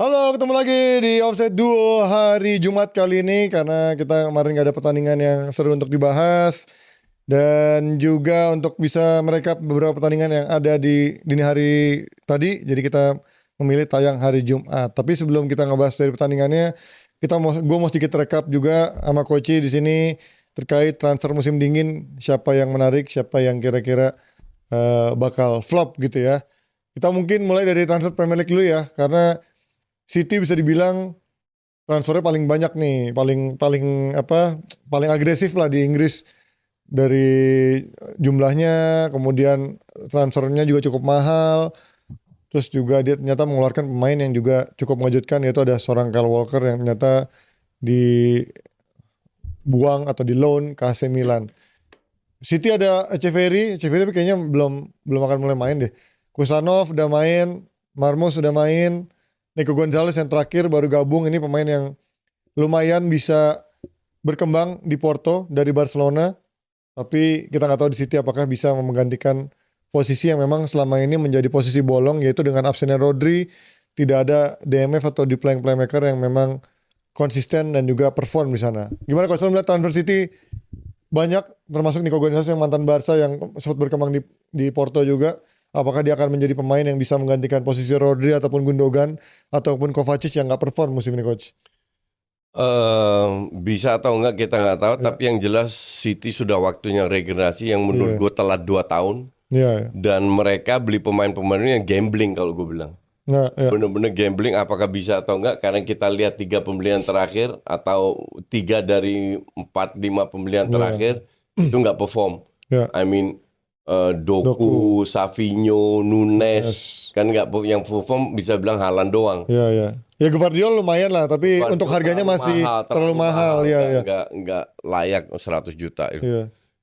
Halo, ketemu lagi di Offside Duo hari Jumat kali ini karena kita kemarin gak ada pertandingan yang seru untuk dibahas dan juga untuk bisa merekap beberapa pertandingan yang ada di dini hari tadi. Jadi kita memilih tayang hari Jumat. Tapi sebelum kita ngebahas dari pertandingannya, gue mau sedikit rekap juga sama Koci di sini terkait transfer musim dingin, siapa yang menarik, siapa yang kira-kira bakal flop gitu ya. Kita mungkin mulai dari transfer Premier League dulu ya, karena City bisa dibilang transfernya paling banyak nih, paling agresif lah di Inggris dari jumlahnya, kemudian transfernya juga cukup mahal. Terus juga dia ternyata mengeluarkan pemain yang juga cukup mengejutkan, yaitu ada seorang Kyle Walker yang ternyata dibuang atau di loan ke AC Milan. City ada Echeverri tapi kayaknya belum akan mulai main deh. Kusanov udah main, Marmos udah main, Nico Gonzalez yang terakhir baru gabung. Ini pemain yang lumayan bisa berkembang di Porto dari Barcelona. Tapi kita nggak tahu di City apakah bisa menggantikan posisi yang memang selama ini menjadi posisi bolong, yaitu dengan absennya Rodri, tidak ada DMF atau deep playmaker yang memang konsisten dan juga perform di sana. Gimana Coach melihat transfer City banyak, termasuk Nico Gonzalez yang mantan Barca yang sempat berkembang di Porto juga. Apakah dia akan menjadi pemain yang bisa menggantikan posisi Rodri ataupun Gundogan ataupun Kovacic yang nggak perform musim ini, Coach? Bisa atau enggak kita nggak tahu, tapi yang jelas City sudah waktunya regenerasi yang menurut gue telat 2 tahun. Dan mereka beli pemain-pemain yang gambling kalau gue bilang. Bener-bener gambling, apakah bisa atau enggak, karena kita lihat 3 pembelian terakhir atau 3 dari 4-5 pembelian terakhir itu nggak perform. I mean Doku, Savinho, Nunes kan nggak yang perform, bisa bilang Haaland doang. Ya Gvardiol lumayan lah, tapi Gvardiol untuk harganya masih terlalu mahal. Nggak layak 100 juta.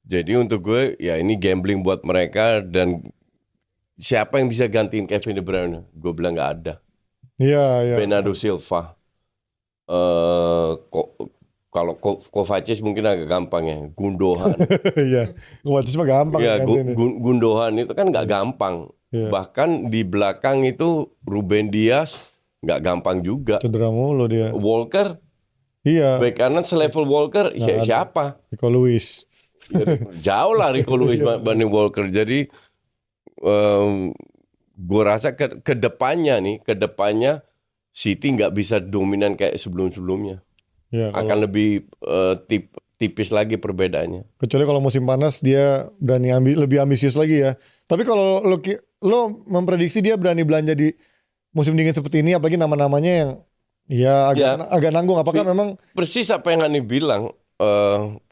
Jadi untuk gue ya ini gambling buat mereka. Dan siapa yang bisa gantiin Kevin De Bruyne? Gue bilang nggak ada. Bernardo Silva. Kalau Kovacic mungkin agak gampang ya. Gundogan. Kovacic mah gampang. Gundogan itu kan nggak gampang. Bahkan di belakang itu Ruben Dias nggak gampang juga. Cedera mulu dia. Walker. Bek kanan selevel Walker siapa? Rico Lewis. Jauh lah Rico Lewis banding Walker. Jadi gue rasa ke depannya City nggak bisa dominan kayak sebelum-sebelumnya. Akan lebih tipis lagi perbedaannya. Kecuali kalau musim panas dia berani lebih ambisius lagi ya. Tapi kalau lo memprediksi dia berani belanja di musim dingin seperti ini, apalagi nama-namanya yang agak nanggung. Apakah memang persis apa yang Hani bilang?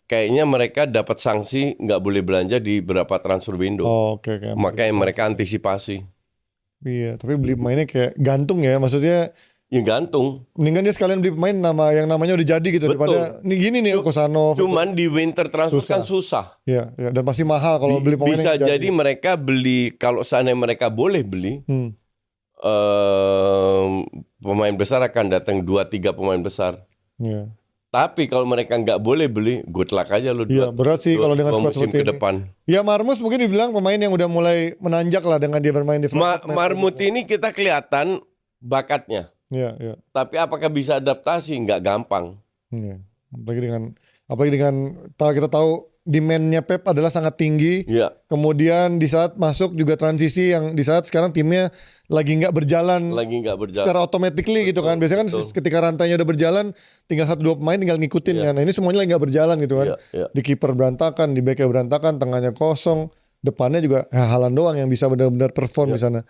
Kayaknya mereka dapat sanksi nggak boleh belanja di beberapa transfer window. Makanya mereka antisipasi. Iya, tapi beli pemainnya kayak gantung ya, maksudnya. Ya gantung. Mendingan dia sekalian beli pemain yang namanya udah jadi gitu. Betul. Daripada nih gini nih Kusanov. Cuman di winter transfer kan susah. Iya, dan pasti mahal kalau beli pemain. Bisa jadi mereka beli, kalau seandainya mereka boleh beli, pemain besar akan datang 2-3 pemain besar. Tapi kalau mereka nggak boleh beli, good luck aja lu. Iya, berat sih kalau dengan squad seperti ke depan. Ya Marmut mungkin dibilang pemain yang udah mulai menanjak lah dengan dia bermain di Marmut ini kita kelihatan bakatnya. Tapi apakah bisa adaptasi? Nggak gampang. Apalagi dengan kita tahu demand-nya Pep adalah sangat tinggi. Kemudian di saat masuk juga transisi yang di saat sekarang timnya lagi nggak berjalan secara automatically gitu kan. Biasanya kan ketika rantainya udah berjalan, tinggal 1-2 pemain tinggal ngikutin kan. Nah ini semuanya lagi nggak berjalan gitu kan. Di kiper berantakan, di backnya berantakan, tengahnya kosong, depannya juga Haaland doang yang bisa benar-benar perform di sana.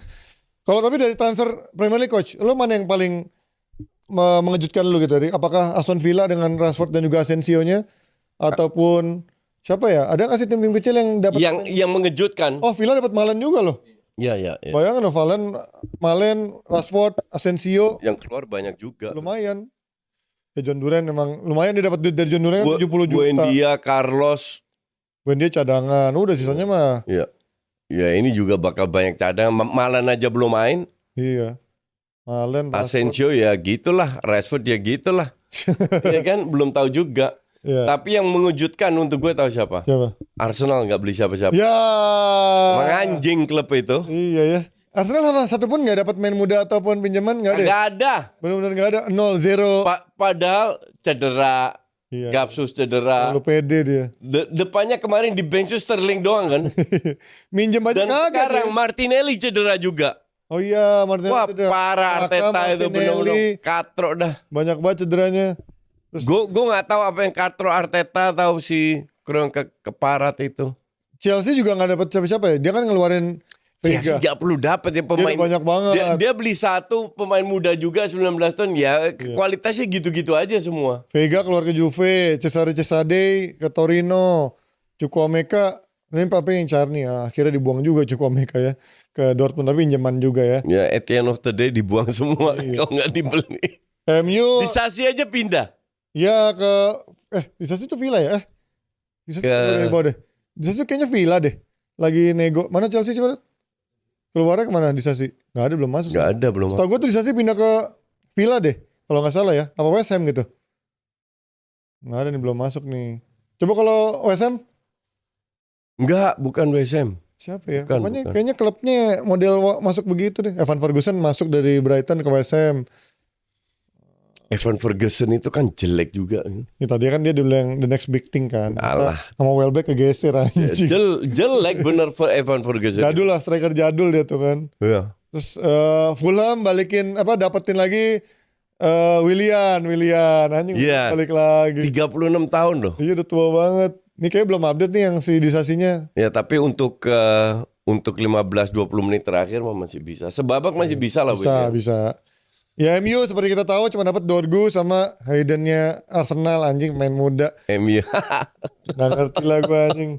Kalau tapi dari transfer Premier League, Coach, lo mana yang paling mengejutkan lo gitu? Apakah Aston Villa dengan Rashford dan juga Asensio-nya, ataupun siapa ya? Ada nggak sih tim-tim kecil yang dapat yang mengejutkan? Oh, Villa dapat Malen juga loh. Iya. Bayangkan loh, Malen, Rashford, Asensio. Yang keluar banyak juga. Lumayan. John Duran memang lumayan, dia dapat duit dari John Duran 70 juta. Buendia, Carlos. Buendia cadangan. Udah sisanya mah. Iya. Ya ini juga bakal banyak cadangan. Malen aja belum main. Iya. Malen, Asensio ya gitulah, Rashford ya gitulah. Ya kan belum tahu juga. Tapi yang mengejutkan untuk gue tahu siapa? Arsenal nggak beli siapa-siapa. Ya. Emang anjing klub itu. Iya ya. Arsenal sama satu pun nggak dapat main muda ataupun pinjaman nggak ada. Nggak ada. Benar-benar nggak ada. 0-0. Padahal cedera. Iya. Gapsus cedera. Lalu pede dia. Depannya kemarin di bench Sterling doang kan. Minjem aja dan kaget. Sekarang ya. Martinelli cedera juga. Oh iya, Martinelli. Wah cedera. Parah Arteta itu benar-benar katro dah. Banyak banget cederanya. Gue nggak tahu apa yang katro Arteta atau si kurang keparat itu. Chelsea juga nggak dapat siapa-siapa ya. Dia kan ngeluarin Vega. Nggak perlu dapat ya pemain. Dia banyak banget. Dia beli satu pemain muda juga 19 tahun ya. Kualitasnya gitu-gitu aja semua. Vega keluar ke Juve, Cesare Cesade ke Torino, Chukwuemeka ini papi yang cari ya. Akhirnya dibuang juga Chukwuemeka ya ke Dortmund tapi pinjaman juga ya. Ya at the end of the day dibuang semua kalau nggak dibeli. MU Disasi aja pindah. Ya ke Disasi itu Villa ya? Disasi ke bawah deh. Disasi kayaknya Villa deh. Lagi nego. Mana Chelsea coba? Keluarnya kemana Disasi? Gak ada, belum masuk. Gak ada, belum. Setahu gue tuh Disasi pindah ke Villa deh. Kalau gak salah ya. Apa West Ham gitu. Gak ada nih, belum masuk nih. Coba kalau West Ham? Enggak, bukan West Ham. Siapa ya? Pokoknya kayaknya klubnya model masuk begitu deh. Evan Ferguson masuk dari Brighton ke West Ham. Evan Ferguson itu kan jelek juga. Ya, tadi kan dia dibilang the next big thing kan. Alah. Sama Welbeck kegeser anjing. Jelek bener Evan Ferguson. Jadul lah, striker jadul dia tuh kan. Iya. Terus Fulham dapetin lagi Willian anjing balik lagi. 36 tahun loh. Iya udah tua banget. Ini kayak belum update nih yang si Disasinya. Ya tapi untuk 15-20 menit terakhir masih bisa. Sebabak masih bisa lah. Bisa. Ya MU seperti kita tahu cuma dapat Dorgu sama Haydennya Arsenal anjing main muda. MU. Nggak ngerti lah gue anjing.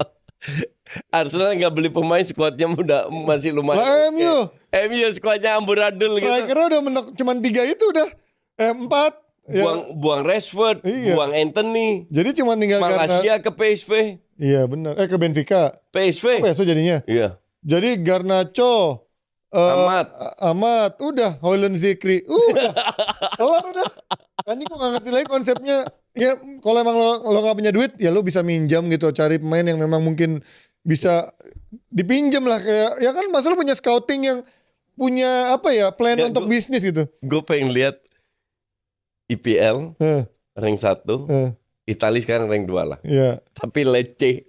Arsenal nggak beli pemain, skuadnya masih lumayan. Lah MU skuadnya amburadul gitu. Strikernya udah mentok cuma 3 itu udah 4. Buang Rashford, buang Anthony. Jadi cuma tinggal Malaysia ke PSV. Iya benar. Ke Benfica. PSV. PSV jadinya. Iya. Jadi Garnacho, Amat, udah Holland Zikri, udah kelar udah. Anjing kok nggak ngerti lagi konsepnya. Ya kalau emang lo nggak punya duit, ya lo bisa minjam gitu, cari pemain yang memang mungkin bisa dipinjam lah kayak. Ya kan masa lo punya scouting yang punya plan untuk bisnis gitu. Gue pengen lihat IPL rank 1. Italia sekarang rank 2 lah. Iya. Tapi Lecce.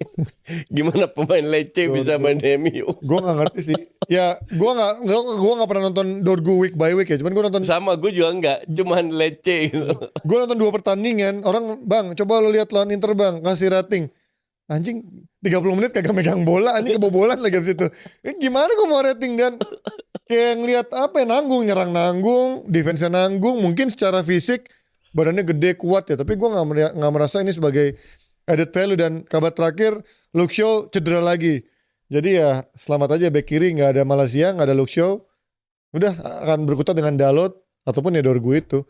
Gimana pemain Lecce bisa main MU? Gue gak ngerti sih. Ya gue gak pernah nonton Dorgu week by week ya. Cuman gue nonton. Sama gue juga enggak. Cuman Lecce gitu. Gue nonton 2 pertandingan. Orang bang coba lo lihat lawan Inter bang. Kasih rating. Anjing 30 menit kagak megang bola. Anjing kebobolan lagi di situ. Gimana gue mau rating dan kayak ngeliat nanggung. Nyerang nanggung. Defense nanggung. Mungkin secara fisik badannya gede kuat ya, tapi gue nggak merasa ini sebagai added value. Dan kabar terakhir Luke Shaw cedera lagi, jadi ya selamat aja back kiri nggak ada Malaysia, nggak ada Luke Shaw, udah akan berkutat dengan Dalot ataupun ya Dorgu itu.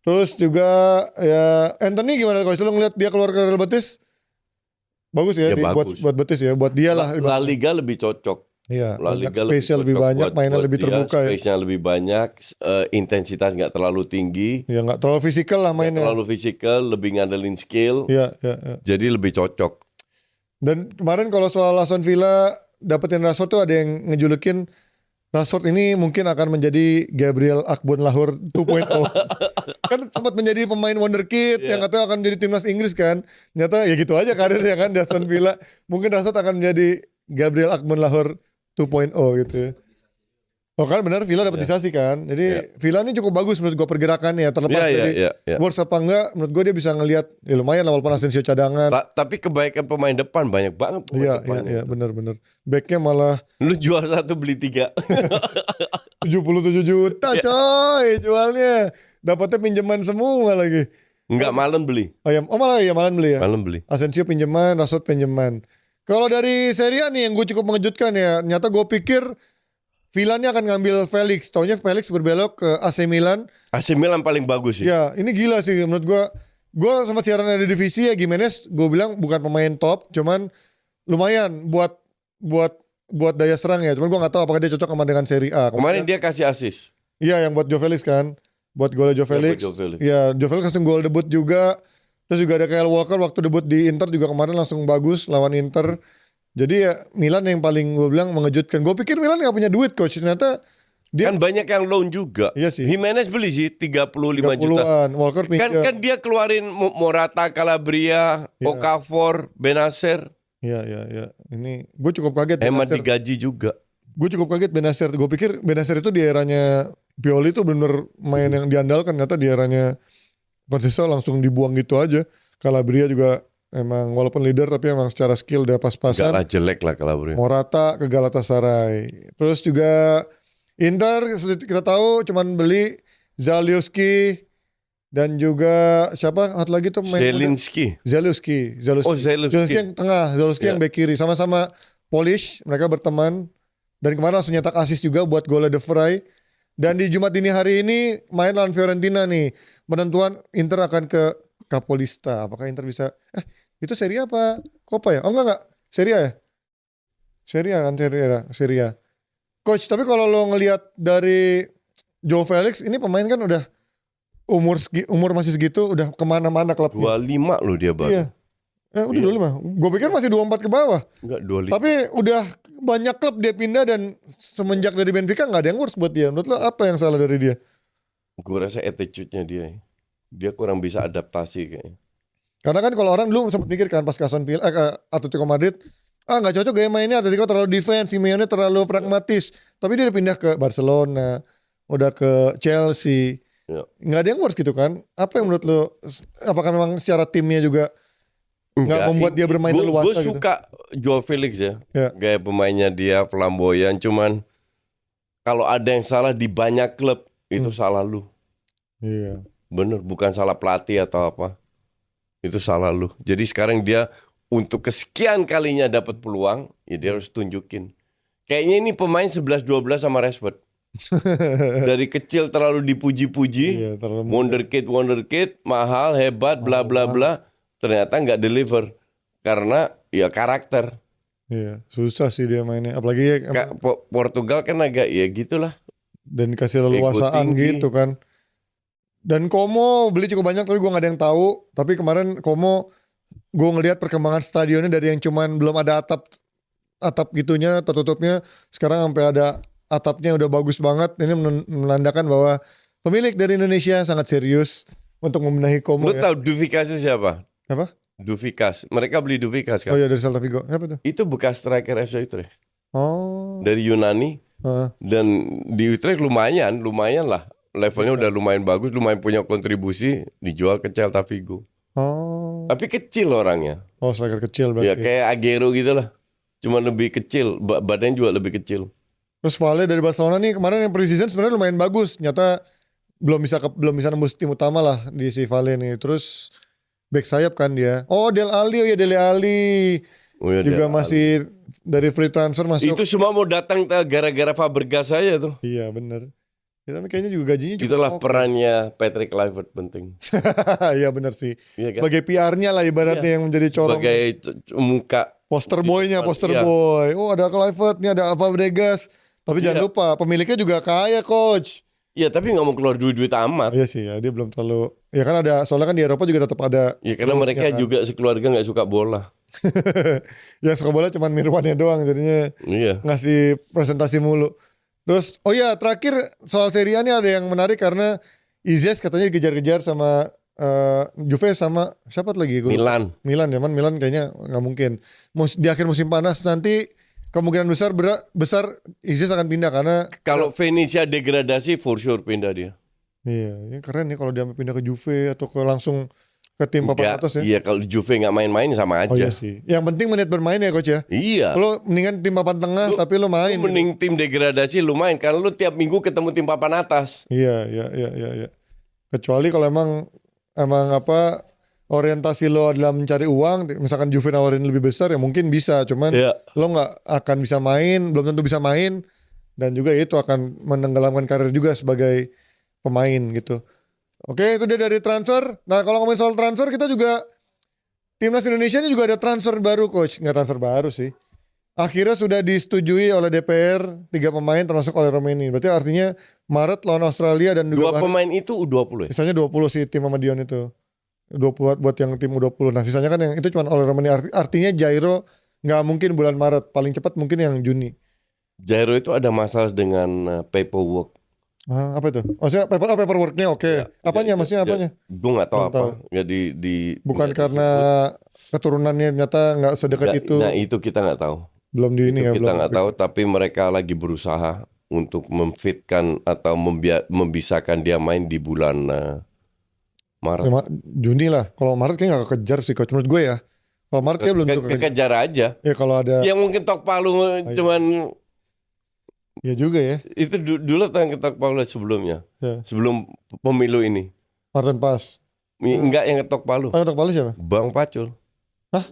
Terus juga ya Anthony gimana kalau lo ngeliat dia keluar ke Real Betis? Bagus ya, bagus. buat Betis ya, buat dia lah. La Liga lebih cocok. Iya, La Liga spesial lebih banyak, mainnya lebih terbuka ya. Spesial lebih banyak, intensitas nggak terlalu tinggi. Ya nggak terlalu fisikal lah mainnya. Terlalu fisikal, lebih ngandelin skill. Iya. Jadi lebih cocok. Dan kemarin kalau soal Aston Villa dapetin Rashford tuh ada yang ngejulukin Rashford ini mungkin akan menjadi Gabriel Agbonlahor 2.0. Kan sempat menjadi pemain wonderkid yang katanya akan menjadi timnas Inggris kan. Ternyata ya gitu aja karirnya kan di Aston Villa. Mungkin Rashford akan menjadi Gabriel Agbonlahor 2.0 gitu ya. Oh kan benar Villa dapat Disasi kan. Jadi Villa ini cukup bagus menurut gue pergerakannya, terlepas dari Wolves apa enggak, menurut gue dia bisa ngelihat ya lumayan lah walaupun Asensio cadangan. Tapi kebaikan pemain depan banyak banget. Iya benar. Backnya malah lu jual 1 beli 3. 77 juta coy jualnya. Dapatnya pinjaman semua lagi. Enggak, malam beli. Malah beli ya. Malam beli. Asensio pinjaman, Rashford pinjaman. Kalau dari Serie A nih yang gue cukup mengejutkan ya, ternyata gue pikir Villa ini akan ngambil Felix. Taunya Felix berbelok ke AC Milan. AC Milan paling bagus sih. Ya, ini gila sih menurut gue. Gue sempat siaran ada divisi ya, Gimenez gue bilang bukan pemain top, cuman lumayan buat daya serang ya. Cuman gue nggak tahu apakah dia cocok sama dengan Serie A. Kemarin dia kasih assist. Iya, yang buat Joe Felix kan. Buat golnya Joe Felix. Iya, Joe Felix langsung gol debut juga. Terus juga ada Kyle Walker waktu debut di Inter juga kemarin langsung bagus lawan Inter. Jadi ya Milan yang paling gue bilang mengejutkan. Gue pikir Milan gak punya duit coach, ternyata dia kan banyak yang loan juga. Iya sih. Jimenez beli sih 35 juta. Walker kan dia keluarin Morata, Calabria, Okafor, Benacer. Iya. Ini gue cukup kaget. Hemat digaji juga. Gue cukup kaget Benacer. Gue pikir Benacer itu di eranya Pioli itu benar main yang diandalkan. Ternyata di eranya Conceição langsung dibuang gitu aja. Calabria juga emang walaupun leader tapi emang secara skill udah pas-pasan. Enggak lah, jelek lah Calabria. Morata ke Galatasaray. Terus juga Inter seperti kita tahu cuman beli Zalewski dan juga siapa lagi tuh main Zalewski yang tengah, Zalewski yang bek kiri, sama-sama Polish, mereka berteman dan kemarin langsung nyetak assist juga buat gol De Vrij. Dan di Jumat dini hari ini main lawan Fiorentina nih, penentuan Inter akan ke Capolista. Apakah Inter bisa itu Serie A apa Coppa ya? Oh enggak Serie A ya? Serie A. Coach, tapi kalau lo ngelihat dari Joao Felix, ini pemain kan udah umur masih segitu, udah kemana-mana klubnya. 25 loh dia baru. Iya. Udah 25. Gue pikir masih 24 ke bawah. Enggak, 25. Tapi udah banyak klub dia pindah dan semenjak dari Benfica nggak ada yang ngurus buat dia. Menurut lo apa yang salah dari dia? Gue rasa attitude-nya dia kurang bisa adaptasi kayaknya. Karena kan kalau orang dulu sempat mikir kan pas ke Atletico Madrid, nggak cocok gaya mainnya, Atletico terlalu defense, Simeone terlalu pragmatis. Tapi dia udah pindah ke Barcelona, udah ke Chelsea, nggak ada yang ngurus gitu kan? Apa yang menurut lo? Apakah memang secara timnya juga nggak membuat dia bermain leluasa? Gue suka gitu? Joao Felix ya, gaya pemainnya dia flamboyan. Cuman kalau ada yang salah di banyak klub itu salah lu. Iya. Bener, bukan salah pelatih atau apa. Itu salah lu. Jadi sekarang dia untuk kesekian kalinya dapat peluang, ya dia harus tunjukin. Kayaknya ini pemain 11-12 sama Rashford. Dari kecil terlalu dipuji-puji, wonderkid, mahal, hebat, bla bla bla. Ternyata nggak deliver karena ya karakter. Iya, susah sih dia mainnya. Apalagi Portugal kan agak ya gitulah. Dan kasih leluasaan gitu kan. Dan Como beli cukup banyak tapi gue nggak ada yang tahu. Tapi kemarin Como gue ngelihat perkembangan stadionnya dari yang cuman belum ada atap gitunya, tertutupnya, sekarang sampai ada atapnya udah bagus banget. Ini menandakan bahwa pemilik dari Indonesia sangat serius untuk membenahi Como. Lu tahu Duvikas siapa? Apa? Duvikas. Mereka beli Duvikas kan? Oh iya, dari Celta Vigo. Apa tuh? Itu bekas striker FC Utrecht. Oh. Dari Yunani. Dan di Utrecht lumayan lah. Levelnya udah lumayan bagus, lumayan punya kontribusi, dijual ke Celta Vigo. Oh. Tapi kecil orangnya. Oh, striker kecil berarti. Ya kayak Agüero gitu lah. Cuma lebih kecil, badannya juga lebih kecil. Terus Vale dari Barcelona nih kemarin yang pre-season sebenarnya lumayan bagus. Nyata belum bisa nembus tim utama lah di si Vale nih. Terus back sayap kan dia. Oh, Dele Alli. Oh, ya, juga masih dari free transfer masuk. Itu semua mau datang gara-gara Fabregas aja tuh. Iya, benar. Ya, tapi kayaknya juga gajinya juga. Itulah perannya Patrick Kluivert penting. Iya benar sih. Iya kan? Sebagai PR-nya lah ibaratnya yang menjadi corong. Sebagai muka. Poster boy-nya, boy. Oh, ada Kluivert, nih ada Fabregas. Tapi jangan lupa pemiliknya juga kaya, coach. Iya, tapi nggak mau keluar duit amat. Iya sih, ya, dia belum terlalu. Ya kan ada, soalnya kan di Eropa juga tetap ada. Ya karena mereka kan juga sekeluarga nggak suka bola. Yang suka bola cuma Mirwannya doang, jadinya ngasih presentasi mulu. Terus, oh iya terakhir soal Serie A ini ada yang menarik karena Izes katanya dikejar-kejar sama Juve sama siapa lagi? Milan ya, Milan kayaknya nggak mungkin. Di akhir musim panas nanti kemungkinan besar Izes akan pindah karena kalau Venezia degradasi for sure pindah dia. Iya, ini keren nih kalau dia pindah ke Juve atau langsung ke tim papan atas ya. Iya, kalau Juve nggak main-main sama aja. Oh iya sih. Yang penting menit bermain ya coach ya. Iya. Lo mendingan tim papan tengah tapi lo main. Lo mending tim degradasi lo main karena lo tiap minggu ketemu tim papan atas. Iya. Kecuali kalau emang orientasi lo adalah mencari uang, misalkan Juve nawarin lebih besar ya mungkin bisa, cuman lo nggak akan bisa main, belum tentu bisa main, dan juga itu akan menenggelamkan karir juga sebagai pemain gitu. Oke, itu dia dari transfer. Nah, kalau ngomongin soal transfer, kita juga Timnas Indonesia ini juga ada transfer baru, coach. Nggak transfer baru sih. Akhirnya sudah disetujui oleh DPR 3 pemain termasuk oleh Romeni. Berarti artinya Maret lawan Australia dan juga 2 pemain itu U20 ya? Sisanya 20 sih tim sama Dion itu. 20 buat yang tim U20. Nah, sisanya kan yang itu cuma oleh Romeni. Artinya Jairo nggak mungkin bulan Maret, paling cepat mungkin yang Juni. Jairo itu ada masalah dengan paperwork. Apa itu? Maksudnya paperworknya oke. Ya, Apanya maksudnya apanya? Gue nggak tahu Belum apa. tahu. Nggak Bukan nggak karena keturunannya ternyata nggak sedekat itu. Nah itu kita nggak tahu. Belum di ini Itu ya. kita Belum. nggak tahu. Tapi mereka lagi berusaha untuk memfitkan atau membisakan dia main di bulan Maret. Ya, Juni lah. Kalau Maret kayaknya nggak kekejar sih, coach, menurut gue ya. Kalau Maret kayak belum tentu kekejar aja. Ya kalau ada. Yang mungkin Tok Palu cuman. Ya juga ya. Itu dulu yang ketok Palu sebelumnya. Ya. Sebelum pemilu ini. Martin Pas. Enggak yang ketok Palu. Ketok Palu siapa? Bang Pacul. Hah?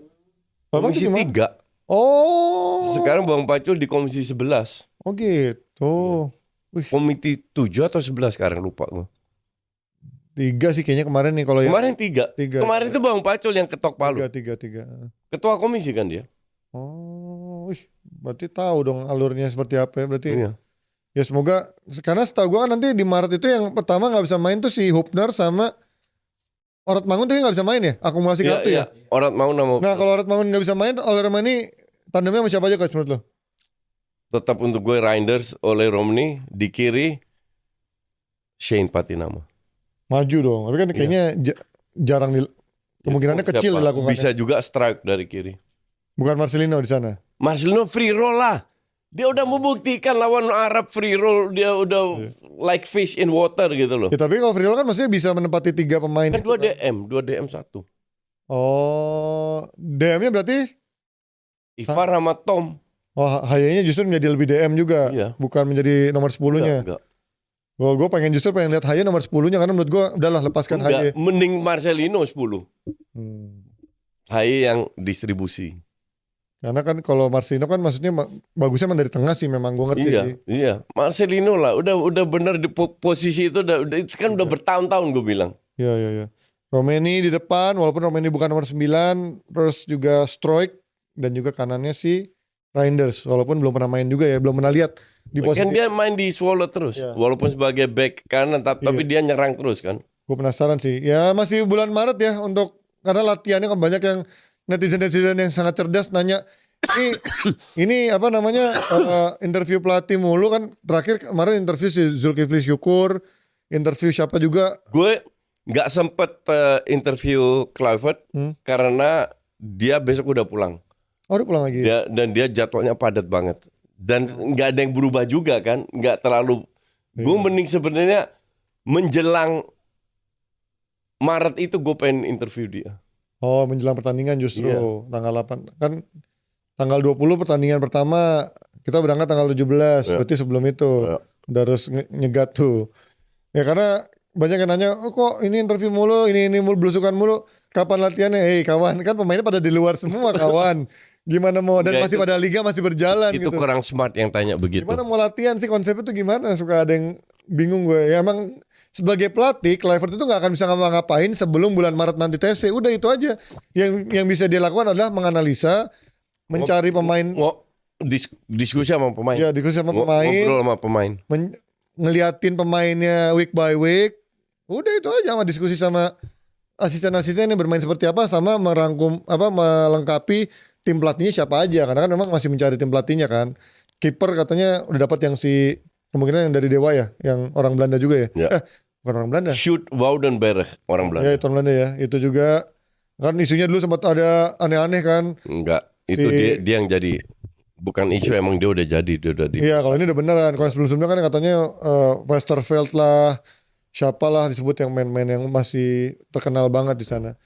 Komisi 3. Oh. Sekarang Bang Pacul di Komisi 11. Oh gitu. Ya. Komisi 7 atau 11 sekarang lupa gue. 3 sih kayaknya kemarin nih kalau Kemarin 3. Kemarin itu Bang Pacul yang ketok Palu. 3. Ketua komisi kan dia. Oh, berarti tahu dong alurnya seperti apa ya berarti. Iya. Ya semoga, karena setahu gue kan nanti di Maret itu yang pertama nggak bisa main tuh si Hubner sama Orat Mangun tuh nggak bisa main ya, akumulasi kartu ya. Orat Mangun sama. Nah kalau Orat Mangun nggak bisa main, oleh Romani tandemnya sama siapa aja coach menurut lo? Tetap untuk gue Reinders, oleh Romney di kiri Shane Patinama. Maju dong, tapi kan kayaknya jarang kemungkinannya kecil dilakukan. Bisa juga strike dari kiri. Bukan Marcelino di sana. Marcelino free roll lah. Dia udah membuktikan lawan Arab free roll, dia udah like fish in water gitu loh. Ya tapi kalau free roll kan maksudnya bisa menempati 3 pemain. Kan 2 DM 1. Oh, DM-nya berarti Ivar sama Tom. Oh, Hayenya justru menjadi lebih DM juga, bukan menjadi nomor 10-nya. Enggak. Gue pengen lihat Haye nomor 10-nya karena menurut gue udahlah lepaskan Haye. Mending Marcelino 10. Haye yang distribusi. Karena kan kalau Marcelino kan maksudnya bagusnya dari tengah sih, memang gue ngerti sih. Iya, Marcelino lah udah bener di posisi itu udah kan udah bertahun-tahun gue bilang. Iya. Romeni di depan walaupun Romeni bukan nomor 9, terus juga Stroik dan juga kanannya si Reinders walaupun belum pernah main juga ya, belum pernah lihat di posisi. Kan dia main di Swallow terus, walaupun sebagai back kanan tapi dia nyerang terus kan. Gue penasaran sih. Ya masih bulan Maret ya karena latihannya kan banyak yang netizen yang sangat cerdas nanya ini apa namanya interview pelatih mulu kan, terakhir kemarin interview si Zulkifli Syukur, interview siapa juga. Gue nggak sempet interview Kluivert karena dia besok udah pulang. Oh udah pulang lagi. Dan dia jadwalnya padat banget dan nggak ada yang berubah juga kan, nggak terlalu. Gue mending sebenarnya menjelang Maret itu gue pengen interview dia. Oh menjelang pertandingan justru tanggal 8 kan, tanggal 20 pertandingan pertama, kita berangkat tanggal 17 berarti sebelum itu udah harus nyegat tuh ya, karena banyak yang nanya kok ini interview mulu, ini mulu, belusukan mulu, kapan latihannya? Kawan, kan pemainnya pada di luar semua kawan. Gimana mau, dan masih pada liga masih berjalan itu gitu. Kurang smart yang tanya begitu. Gimana mau latihan sih, konsepnya tuh gimana, suka ada yang bingung gue ya. Emang sebagai pelatih Kluivert itu gak akan bisa ngapa-ngapain sebelum bulan Maret nanti TC. Udah itu aja yang bisa dia lakukan adalah menganalisa, mencari pemain, diskusi sama pemain. Ya diskusi sama pemain, ngobrol sama pemain, ngeliatin pemainnya week by week. Udah itu aja, sama diskusi sama asisten-asisten yang bermain seperti apa, sama melengkapi tim pelatihnya siapa aja, karena kan memang masih mencari tim pelatihnya kan. Kiper katanya udah dapat yang kemungkinan yang dari Dewa ya, yang orang Belanda juga ya. Bukan orang Belanda. Sjoerd Woudenberg, orang Belanda. Ya itu orang Belanda ya. Itu juga kan isunya dulu sempat ada aneh-aneh kan. Enggak, itu dia yang jadi, bukan isu, emang dia udah jadi, Iya, kalau ini udah beneran. Kalau sebelum-sebelumnya kan katanya Westerveld lah, siapalah disebut yang main-main yang masih terkenal banget di sana.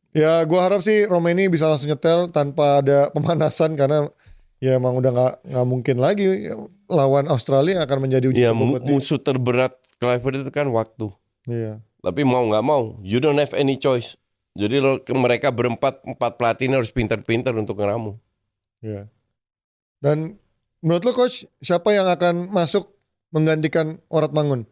Ya gue harap sih Romeni bisa langsung nyetel tanpa ada pemanasan, karena ya emang udah nggak mungkin lagi lawan Australia akan menjadi ujian. Ya musuh terberat Kluivert itu kan waktu. Iya. Tapi mau nggak mau, you don't have any choice. Jadi mereka berempat, 4 pelatih ini harus pintar-pintar untuk ngeramu. Iya. Dan menurut lo coach, siapa yang akan masuk menggantikan Orat Mangun?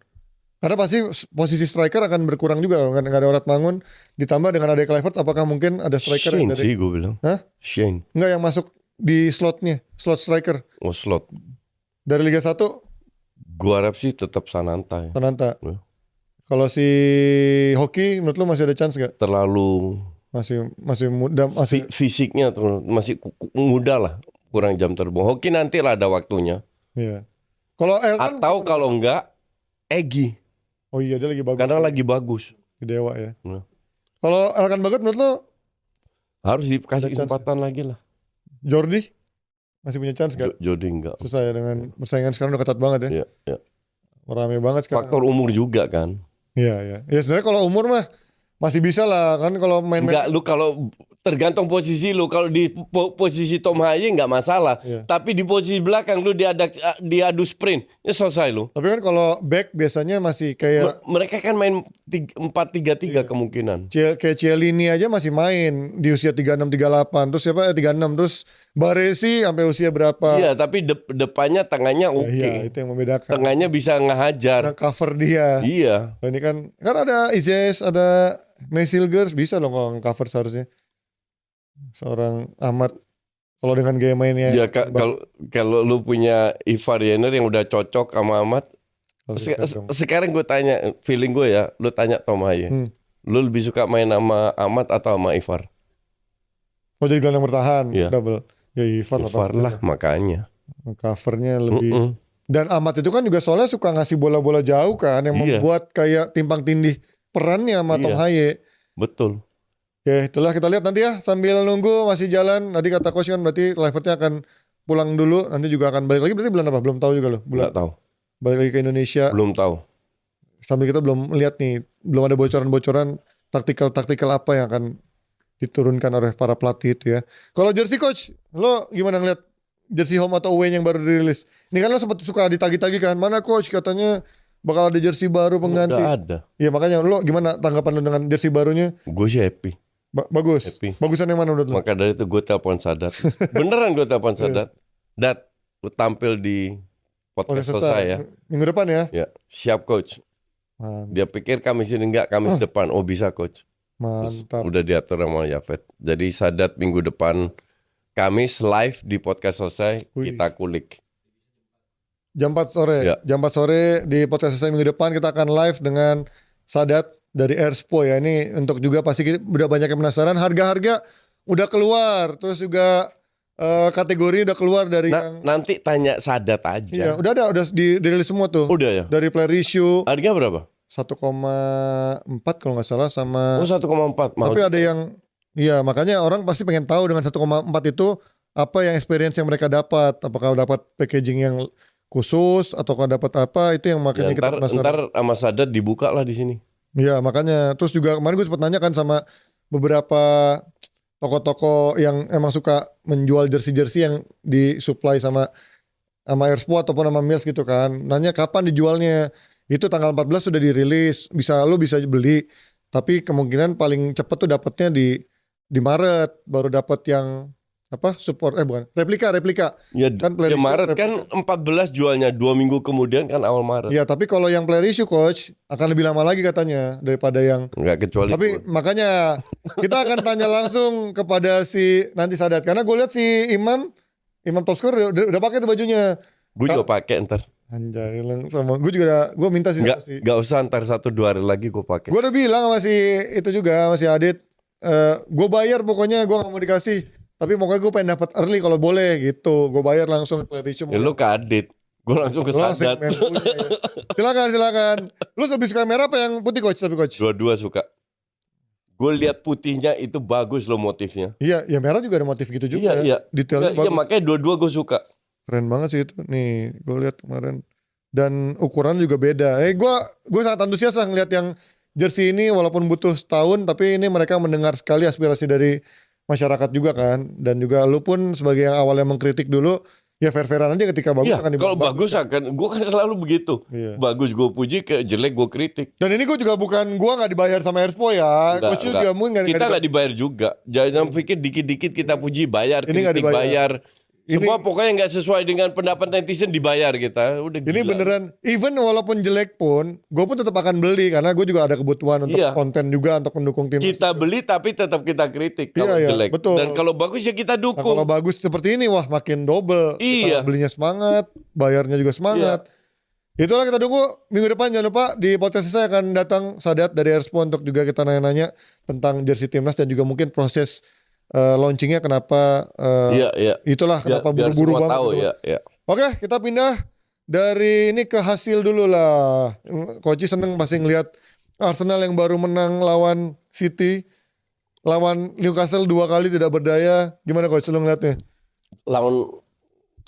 Karena pasti posisi striker akan berkurang juga kalau nggak ada Orat Mangun, ditambah dengan ada Kluivert, apakah mungkin ada striker Shane yang sih gue bilang. Hah? Shane. Enggak, yang masuk di slot striker. Oh, slot. Dari Liga 1? Gue harap sih tetap Sananta ya. Sananta. Kalau si Hoki menurut lu masih ada chance gak? Terlalu Masih muda, masih fisiknya tuh masih muda lah, kurang jam terbang. Hoki nanti lah ada waktunya. Iya. Kalau Elkan atau kalau enggak Egy. Oh iya, dia lagi bagus. Karena lagi bagus. Dewa ya. Nah. Kalau Elkan Bagot menurut lo harus dikasih kesempatan lagi lah. Jordi masih punya chance gak? Jordi enggak. Susah ya dengan persaingan sekarang udah ketat banget ya. Iya. Rame banget sekarang. Faktor umur juga kan. Iya. Ya sebenarnya kalau umur mah masih bisa lah kan kalau main-main. Enggak, lu kalau tergantung posisi lu. Kalau di posisi Tom Haye nggak masalah. Iya. Tapi di posisi belakang lu diadu sprint, ya selesai lu. Tapi kan kalau back biasanya masih kayak mereka kan main 4-3-3 kemungkinan. Kayak Cielini aja masih main di usia 36-38. Terus siapa 36 terus Baresi sampai usia berapa? Iya, tapi depannya tengahnya oke. Iya, itu yang membedakan. Tengahnya bisa ngehajar. Cover dia. Iya. Nah, ini kan ada Izes, ada Mesilgers, bisa loh kalau cover seharusnya. Seorang Ahmad kalau dengan gaya mainnya. Ya kalau lu punya Ivar Jenner yang udah cocok sama Ahmad. Sekarang gue tanya, feeling gue ya, lu tanya Tom Haye. Lu lebih suka main sama Ahmad atau sama Ivar? Oh, jadi gelandang bertahan, ya. Double. Ya Ivar lah makanya. Covernya lebih. Dan Ahmad itu kan juga soalnya suka ngasih bola-bola jauh kan, yang membuat kayak timpang tindih perannya sama Tom Haye. Betul. Oke, itulah kita lihat nanti ya sambil nunggu masih jalan. Nanti kata coach kan berarti Kluivert-nya akan pulang dulu. Nanti juga akan balik lagi. Berarti bulan apa? Belum tahu juga loh. Belum tahu. Balik lagi ke Indonesia. Belum tahu. Sambil kita belum lihat nih, belum ada bocoran-bocoran taktikal apa yang akan diturunkan oleh para pelatih itu ya. Kalau jersey coach, lo gimana ngeliat jersey home atau away yang baru dirilis? Ini kan lo sempat suka ditagi-tagi kan, mana coach katanya bakal ada jersey baru pengganti. Udah ada. Iya makanya lo gimana tanggapan lo dengan jersey barunya? Gue sih happy. Bagus. Happy. Bagusan yang mana menurut lo? Maka dari itu gue telepon Sadat. Beneran gue telepon Sadat. Dat, lo tampil di podcast selesai ya. Minggu depan ya? Ya, siap coach. Dia pikir Kamis ini enggak, Kamis depan. Oh bisa coach. Mantap. Udah diatur sama Yafet. Jadi Sadat minggu depan Kamis live di podcast selesai. Kita kulik. Jam 4 sore. Ya. Jam 4 sore di podcast selesai minggu depan kita akan live dengan Sadat dari Airspo ya. Ini untuk juga pasti udah banyak yang penasaran. Harga-harga udah keluar. Terus juga kategori udah keluar dari yang nanti tanya Sadat aja. Iya, udah dirilis semua tuh. Udah ya. Dari player issue. Harga berapa? 1,4 kalau nggak salah sama. Oh 1,4. Tapi ada yang, iya makanya orang pasti pengen tahu dengan 1,4 itu apa yang experience yang mereka dapat. Apakah dapat packaging yang khusus ataukah dapat apa, itu yang makanya ya, kita penasaran. Ntar sama Sadat dibuka lah di sini. Iya makanya. Terus juga kemarin gue sempat nanya kan sama beberapa toko-toko yang emang suka menjual jersey-jersey yang disuplai sama Airspo ataupun sama Mills gitu kan. Nanya kapan dijualnya. Itu tanggal 14 sudah dirilis. Lo bisa beli. Tapi kemungkinan paling cepet tuh dapatnya di Maret. Baru dapat yang replika. Ya, kan ya Maret replika. Kan 14 jualnya 2 minggu kemudian kan awal Maret. Ya tapi kalau yang player issue coach akan lebih lama lagi katanya daripada yang enggak kecuali. Tapi makanya kita akan tanya langsung kepada si nanti Sadat, karena gue lihat si Imam Toskor udah pakai tuh bajunya. Gue juga pakai ntar. Anjay, sama gue juga gue minta sih. Nggak usah, ntar 1-2 hari lagi gue pakai. Gue udah bilang sama si itu juga masih Adit, gue bayar pokoknya, gue nggak mau dikasih. Tapi pokoknya gue pengen dapat early kalau boleh gitu. Gue bayar langsung player issue. Ya lu ke Adit, gue langsung ke Sadat. Silakan. Lu lebih suka merah apa yang putih coach? Tapi coach. Dua-dua suka. Gue lihat putihnya itu bagus loh motifnya. Iya, ya merah juga ada motif gitu juga. Iya. Detailnya bagus. Iya makanya dua-dua gue suka. Keren banget sih itu. Nih, gue lihat kemarin. Dan ukuran juga beda. Gue sangat antusias lah ngeliat yang jersey ini walaupun butuh setahun, tapi ini mereka mendengar sekali aspirasi dari masyarakat juga kan. Dan juga lu pun sebagai yang awalnya mengkritik dulu, ya fair-fairan aja ketika bagus ya, akan kalau bagus akan, gue kan selalu begitu. Iya. Bagus gue puji, jelek gue kritik. Dan ini gue juga gue nggak dibayar sama Airspo ya. Enggak. Juga kita nggak dibayar juga. Jangan pikir dikit-dikit kita puji bayar, ini kritik bayar. Semua pokoknya nggak sesuai dengan pendapat netizen dibayar kita. Udah ini gila. Beneran, even walaupun jelek pun, gue pun tetap akan beli karena gue juga ada kebutuhan untuk konten juga untuk mendukung tim. Kita beli tapi tetap kita kritik kalau jelek. Betul. Dan kalau bagus ya kita dukung. Nah, kalau bagus seperti ini, wah makin double. Iya. Kita belinya semangat, bayarnya juga semangat. Itulah kita tunggu minggu depan. Jangan lupa di podcast saya akan datang Sadat dari Erspo untuk juga kita nanya-nanya tentang jersey timnas dan juga mungkin proses launchingnya kenapa. Itulah kenapa buru-buru banget. Tahu, Oke, kita pindah dari ini ke hasil dulu lah. Coach seneng pasti ngelihat Arsenal yang baru menang lawan City, lawan Newcastle 2 kali tidak berdaya. Gimana Coach lu ngeliatnya? Lawan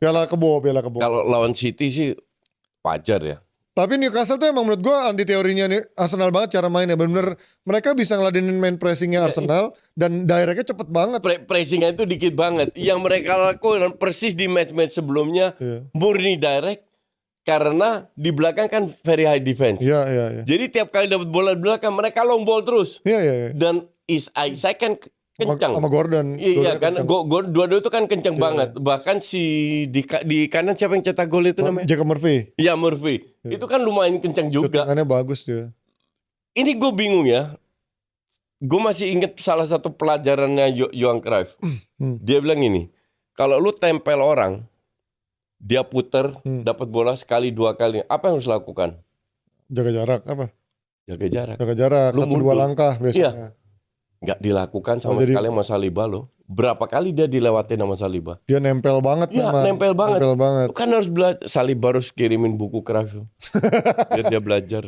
Piala Kebo. Kalau lawan City sih wajar ya. Tapi Newcastle tuh emang menurut gue anti teorinya nih Arsenal banget cara mainnya. Bener-bener mereka bisa ngeladenin main pressingnya Arsenal dan directnya cepet banget. Pressingnya itu dikit banget. Yang mereka lakukan persis di match-match sebelumnya murni direct karena di belakang kan very high defense. Iya. Jadi tiap kali dapat bola di belakang mereka long ball terus. Iya. Dan Isaac kan kencang sama Gordon. Iya kan, dua-dua itu kan kencang banget. Bahkan di kanan siapa yang cetak gol itu namanya? Jacob Murphy. Iya Murphy. Itu kan lumayan kencang juga. Shootingannya bagus dia. Ini gue bingung ya. Gue masih inget salah satu pelajarannya Johan Cruyff. Dia bilang ini, kalau lu tempel orang, dia puter, dapat bola sekali 2 kali, apa yang harus lakukan? Jaga jarak apa? Jaga jarak. 1-2 langkah biasanya. Iya. Nggak dilakukan sama sekali sama Saliba loh. Berapa kali dia dilewatin sama Saliba? Dia nempel banget. Iya, nempel banget. Kan harus belajar. Saliba harus kirimin buku Cruyff biar dia belajar.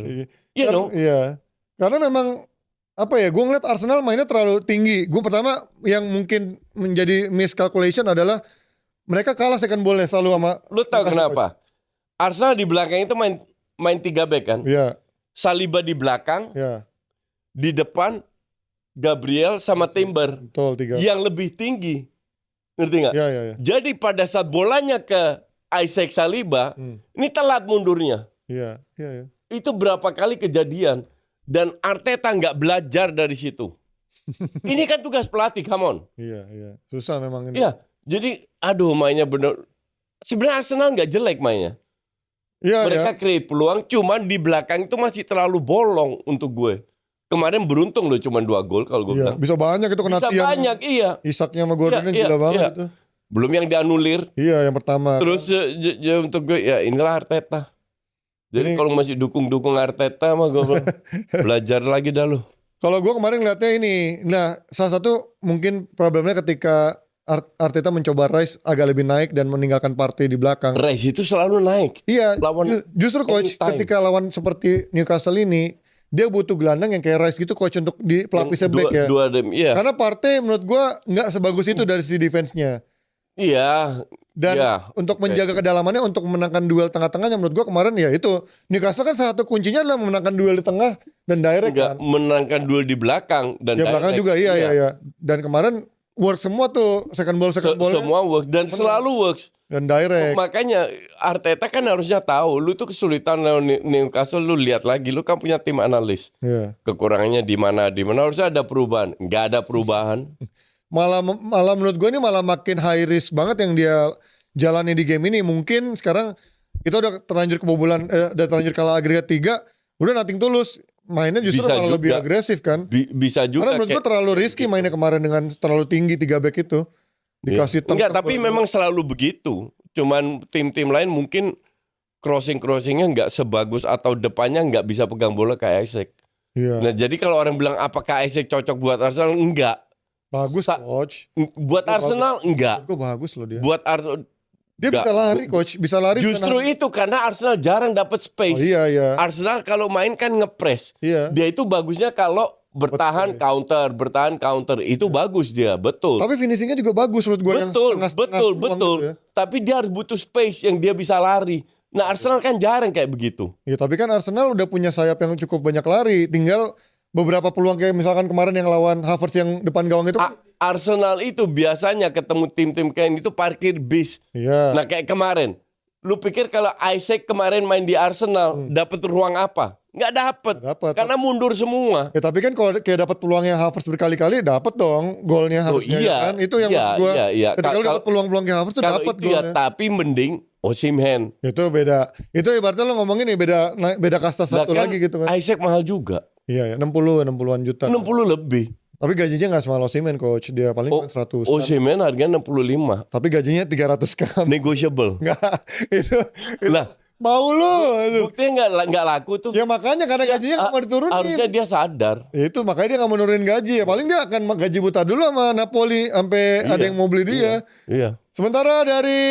Iya dong. Iya. Karena memang apa ya? Gue ngeliat Arsenal mainnya terlalu tinggi. Gue pertama yang mungkin menjadi miscalculation adalah mereka kalah second ball-nya selalu sama. Lu tahu kenapa? Arsenal di belakang itu main 3 back kan? Iya. Saliba di belakang. Iya. Di depan Gabriel sama Timber. Betul, 3. Yang lebih tinggi. Ngerti gak? Iya. Jadi pada saat bolanya ke Isaac Saliba, ini telat mundurnya. Iya. Itu berapa kali kejadian. Dan Arteta nggak belajar dari situ. Ini kan tugas pelatih, come on. Iya. Susah memang ini. Iya. Jadi aduh mainnya bener. Sebenarnya Arsenal nggak jelek mainnya. Iya. Mereka create peluang, cuman di belakang itu masih terlalu bolong untuk gue. Kemarin beruntung loh cuma 2 gol kalau gue bilang. Bisa banyak itu kena tiang. Bisa banyak, iya. Isaknya sama Gordonnya gila banget itu. Belum yang dianulir. Iya, yang pertama. Terus untuk gue ya inilah Arteta. Jadi kalau masih dukung Arteta mah gue belajar lagi dah lo. Kalau gue kemarin ngeliatnya ini, nah salah satu mungkin problemnya ketika Arteta mencoba Rice agak lebih naik dan meninggalkan Partey di belakang. Rice itu selalu naik. Iya, lawan justru coach ketika lawan seperti Newcastle ini, dia butuh gelandang yang kayak Rice gitu coach untuk di pelapisnya back ya. Iya. Karena Partey menurut gue nggak sebagus itu dari sisi defense-nya. Iya. Dan untuk menjaga kedalamannya, untuk memenangkan duel tengah-tengahnya menurut gue kemarin ya itu. Newcastle kan salah satu kuncinya adalah memenangkan duel di tengah dan direct kan. Menangkan duel di belakang dan di belakang juga iya. Dan kemarin work semua tuh second ball. Semua work dan selalu works. Dan direct. Makanya Arteta kan harusnya tahu lu tuh kesulitan lawan Newcastle, lu lihat lagi, lu kan punya tim analis. Kekurangannya di mana harusnya ada perubahan. Nggak ada perubahan. Malah menurut gue ini malah makin high risk banget yang dia jalani di game ini. Mungkin sekarang kita udah terlanjur kebobolan, udah terlanjur kalah agregat 3, udah nothing tulus. Mainnya justru bisa malah juga. Lebih agresif kan. Bisa juga. Karena menurut gue terlalu risky mainnya kemarin dengan terlalu tinggi 3 back itu. Dikasih enggak, tapi memang selalu begitu. Cuman tim-tim lain mungkin crossingnya nggak sebagus atau depannya nggak bisa pegang bola kayak Isaac. Iya. Nah jadi kalau orang bilang apakah Isaac cocok buat Arsenal? Enggak. Bagus coach. Buat Arsenal bagus. enggak. Gue bagus loh dia. Buat Arsenal dia enggak. Bisa lari coach, bisa lari. Justru itu karena Arsenal jarang dapat space. Oh, iya. Arsenal kalau main kan ngepres. Iya. Dia itu bagusnya kalau bertahan counter itu bagus dia, betul. Tapi finishingnya juga bagus menurut gue. Betul. Gitu ya. Tapi dia harus butuh space yang dia bisa lari. Nah Arsenal kan jarang kayak begitu. Ya tapi kan Arsenal udah punya sayap yang cukup banyak lari. Tinggal beberapa peluang kayak misalkan kemarin yang lawan Havertz yang depan gawang itu. Arsenal itu biasanya ketemu tim-tim kayak itu parkir bis. Iya. Nah kayak kemarin, lu pikir kalau Isaac kemarin main di Arsenal dapat ruang apa? Nggak dapat. Karena mundur semua. Ya tapi kan kalau kayak dapat peluangnya Havertz berkali-kali dapat dong golnya harusnya. Iya, kan? Itu yang gue. Iya. Ketika lu dapat peluang-peluang kayak Havertz dapat golnya. Ya, tapi mending Osimhen. Itu beda. Itu ibaratnya lo ngomongin nih beda kasta satu kan, lagi gitu kan. Isaac mahal juga. Iya, 60-an juta. 60 lebih. Tapi gajinya gak semahal Osimhen coach. Dia paling 100. Osimhen harganya 65. Tapi gajinya 300 kan. Negotiable. Enggak. Itu. Lah, Mau lu. Buktinya nggak laku tuh. Ya makanya karena gajinya nggak mau diturunin. Harusnya dia sadar. Itu makanya dia nggak mau nurunin gaji. Ya paling dia akan gaji buta dulu sama Napoli sampai ada yang mau beli dia. Iya. Sementara dari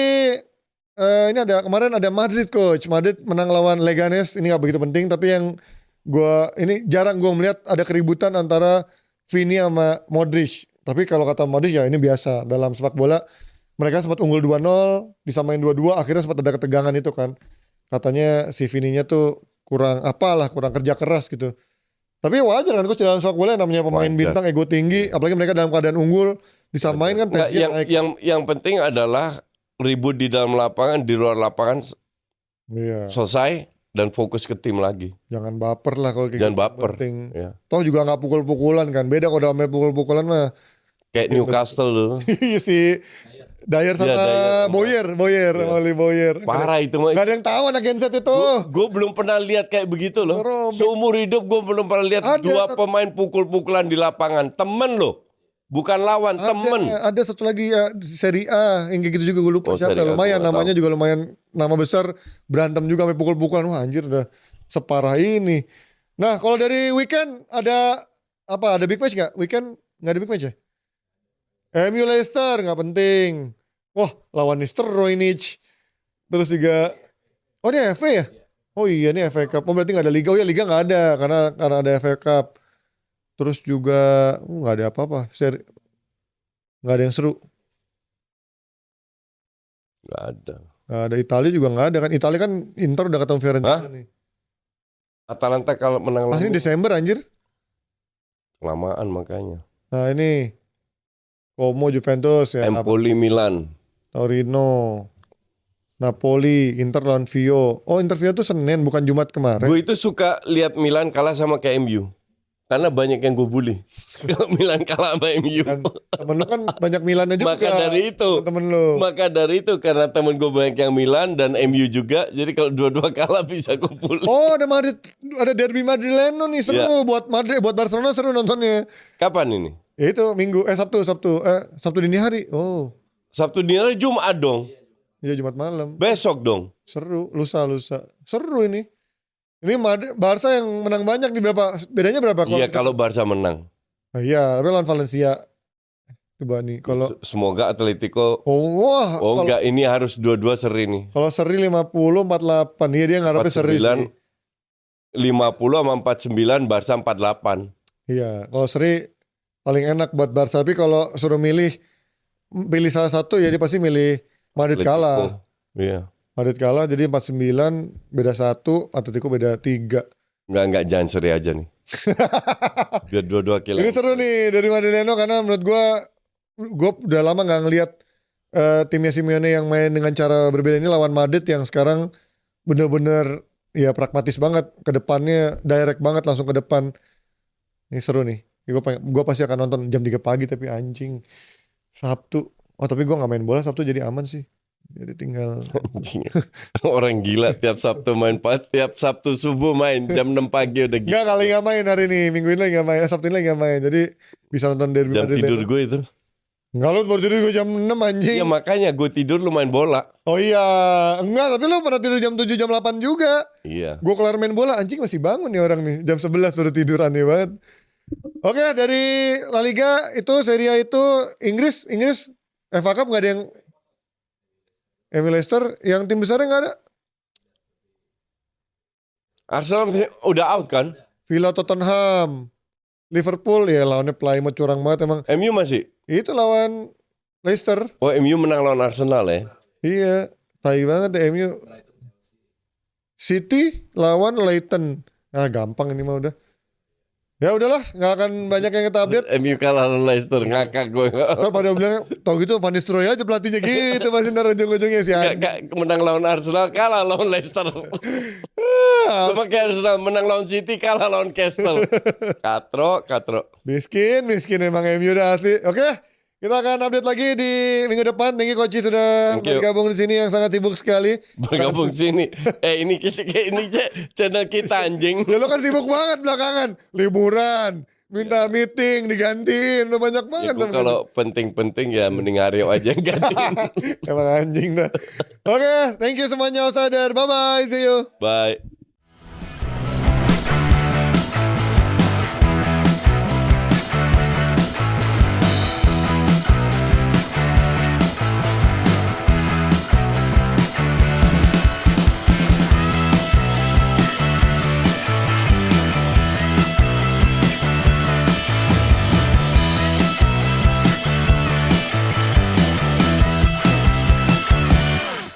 ini ada kemarin ada Madrid coach. Madrid menang lawan Leganes. Ini nggak begitu penting tapi yang ini jarang gue melihat ada keributan antara Vini sama Modric. Tapi kalau kata Modric ya ini biasa dalam sepak bola. Mereka sempat unggul 2-0, disamain 2-2, akhirnya sempat ada ketegangan itu kan. Katanya si Vininya tuh kurang kerja keras gitu. Tapi wajar kan coach dalam sepak bola namanya pemain bintang ego tinggi, apalagi mereka dalam keadaan unggul disamain kan tensinya naik. Yang penting adalah ribut di dalam lapangan, di luar lapangan selesai dan fokus ke tim lagi. Jangan baper lah kalau kayak Jangan baper. Ya. Toh juga nggak pukul-pukulan kan, beda kalau udah pukul-pukulan mah. Kayak Newcastle dulu. Si Dyer sama Boyer. Parah itu mah. Gak ada yang tahu anak Gen Z itu. Gue belum pernah lihat kayak begitu loh. Seumur hidup gue belum pernah lihat dua pemain pukul-pukulan di lapangan. Temen loh, bukan lawan, temen. Ada satu lagi ya Serie A yang kayak gitu juga gue lupa siapa. Lumayan namanya juga lumayan nama besar, berantem juga sampai pukul-pukulan. Wah anjir udah separah ini. Nah kalau dari weekend ada apa? Ada big match gak? Weekend gak ada big match ya? MU Leicester gak penting. Wah lawan Nistelrooy. Terus juga ini FA ya? Oh iya ini FA Cup. Oh berarti gak ada Liga. Oh ya Liga gak ada karena ada FA Cup. Terus juga gak ada apa-apa. Gak ada yang seru. Gak ada. Gak ada. Italia juga gak ada kan. Italia kan Inter udah ketemu Fiorentina nih. Atalanta kalau menang ini Desember anjir. Kelamaan makanya. Nah ini Como Juventus ya. Empoli Milan. Torino. Napoli. Inter lawan Vio. Oh Inter Vio tuh Senin bukan Jumat kemarin. Gue itu suka lihat Milan kalah sama kayak MU. Karena banyak yang gue bully. Kalau Milan kalah sama MU. Dan temen lu kan banyak Milannya juga. Maka dari itu karena temen gue banyak yang Milan dan MU juga. Jadi kalau dua-dua kalah bisa gue bully. Oh ada derby Madrileno nih seru ya. Buat Barcelona seru nontonnya. Kapan ini? Itu Sabtu dini hari. Oh. Sabtu dini hari Jumat dong. Iya Jumat malam. Besok dong. Seru, lusa. Seru ini. Ini Barca yang menang banyak di bedanya berapa? Iya kalau Barca menang. Nah, iya, tapi lawan Valencia. Coba nih kalau semoga Atletico. Enggak ini harus dua-dua seri nih. Kalau seri 50 48. Iya dia ngarepnya seri. 50 sama 49 Barca 48. Iya, kalau seri paling enak buat Barca, tapi kalau suruh pilih salah satu ya dia pasti milih Madrid kalah. Iya. Madrid kalah jadi 49 beda 1, Atletico beda 3. Enggak jangan seri aja nih. Biar dua-dua kill. Ini seru nih dari Madrileno karena menurut gue udah lama gak ngelihat timnya Simeone yang main dengan cara berbeda ini lawan Madrid yang sekarang bener-bener ya pragmatis banget ke depannya, direct banget langsung ke depan. Ini seru nih. Gue pasti akan nonton jam 3 pagi tapi anjing Sabtu. Oh tapi gue gak main bola Sabtu jadi aman sih. Jadi tinggal orang gila tiap Sabtu tiap Sabtu subuh main jam 6 pagi udah gila. Enggak kali gak main hari ini. Minggu ini lagi gak main. Sabtu ini lagi gak main. Jadi bisa nonton derby. Jam tidur gue itu. Enggak, lu baru tidur gue jam 6 anjing. Iya makanya gue tidur lu main bola. Oh iya. Enggak tapi lu pernah tidur jam 7 jam 8 juga. Iya. Gue kelar main bola anjing masih bangun nih orang nih. Jam 11 baru tidur, aneh banget. Oke dari La Liga itu Serie A itu Inggris FA Cup gak ada yang MU Leicester, yang tim besarnya gak ada. Arsenal udah out kan? Villa Tottenham, Liverpool ya lawannya Plymouth curang banget emang. MU masih? Itu lawan Leicester. Oh MU menang lawan Arsenal ya? Iya, tai banget deh MU. City lawan Leighton. Nah gampang ini mah udah. Ya udahlah, nggak akan banyak yang kita update. MU kalah lawan Leicester, ngakak gue. Ntar pada bilang, tau gitu Van Nistelrooy aja pelatihnya gitu. Pasti ntar ujung-ujungnya sih. Menang lawan Arsenal, kalah lawan Leicester. Cuma kayak Arsenal menang lawan City, kalah lawan Castle. Katro. Miskin emang MU udah asli. Oke. Kita akan update lagi di minggu depan. Thank you Coach sudah bergabung di sini yang sangat sibuk sekali. Bergabung sini. Ini channel kita anjing. Ya lo kan sibuk banget belakangan. Liburan, minta meeting digantiin, udah banyak banget. Ya, kalau penting-penting ya mending Aryo aja yang gantiin. Emang anjing dah. Oke, thank you semuanya outsider. Bye bye, see you. Bye.